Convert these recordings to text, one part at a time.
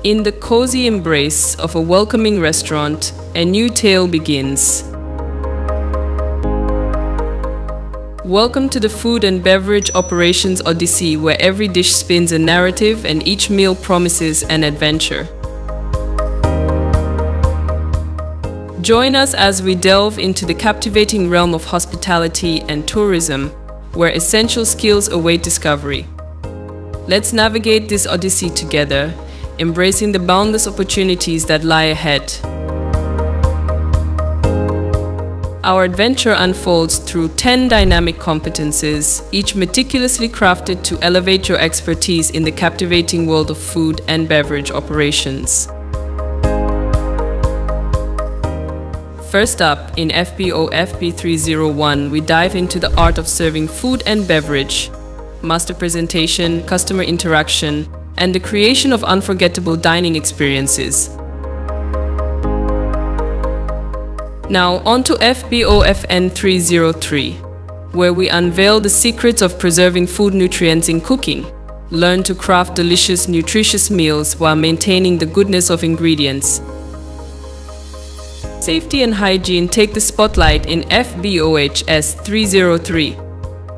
In the cozy embrace of a welcoming restaurant, a new tale begins. Welcome to the Food and Beverage Operations Odyssey, where every dish spins a narrative and each meal promises an adventure. Join us as we delve into the captivating realm of hospitality and tourism, where essential skills await discovery. Let's navigate this odyssey together, embracing the boundless opportunities that lie ahead. Our adventure unfolds through 10 dynamic competences, each meticulously crafted to elevate your expertise in the captivating world of food and beverage operations. First up, in FBO FB301, we dive into the art of serving food and beverage, master presentation, customer interaction, and the creation of unforgettable dining experiences. Now on to FBO FN303, where we unveil the secrets of preserving food nutrients in cooking. Learn to craft delicious, nutritious meals while maintaining the goodness of ingredients. Safety and hygiene take the spotlight in FBOHS 303.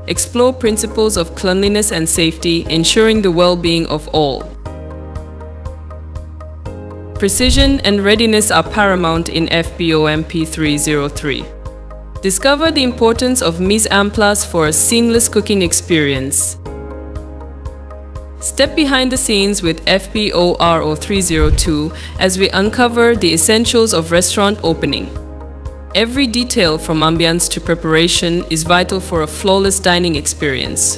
Explore principles of cleanliness and safety, ensuring the well-being of all. Precision and readiness are paramount in FBO MP 303. Discover the importance of mise en place for a seamless cooking experience. Step behind the scenes with FBO RO 302 as we uncover the essentials of restaurant opening. Every detail from ambience to preparation is vital for a flawless dining experience.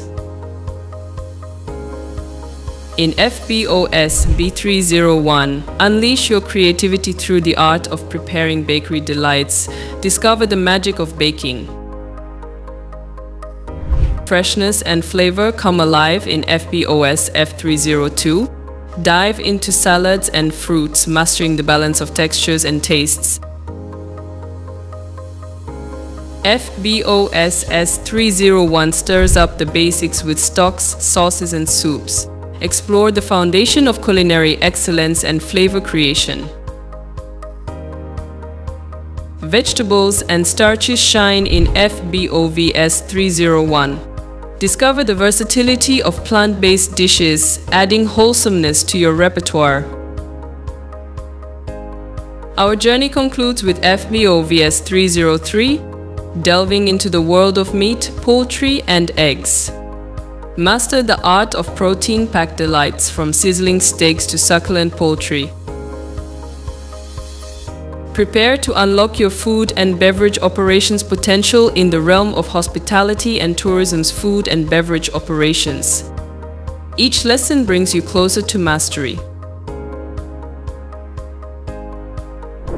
In FBOS B301, unleash your creativity through the art of preparing bakery delights. Discover the magic of baking. Freshness and flavor come alive in FBOS F302. Dive into salads and fruits, mastering the balance of textures and tastes. FBOS S301 stirs up the basics with stocks, sauces, and soups. Explore the foundation of culinary excellence and flavor creation. Vegetables and starches shine in FBOVS 301. Discover the versatility of plant-based dishes, adding wholesomeness to your repertoire. Our journey concludes with FBOVS 303, delving into the world of meat, poultry, and eggs. Master the art of protein-packed delights, from sizzling steaks to succulent poultry. Prepare to unlock your food and beverage operations potential in the realm of hospitality and tourism's food and beverage operations. Each lesson brings you closer to mastery.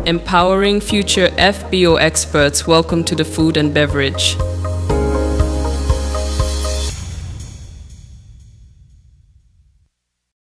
Empowering future FBO experts, welcome to the food and beverage.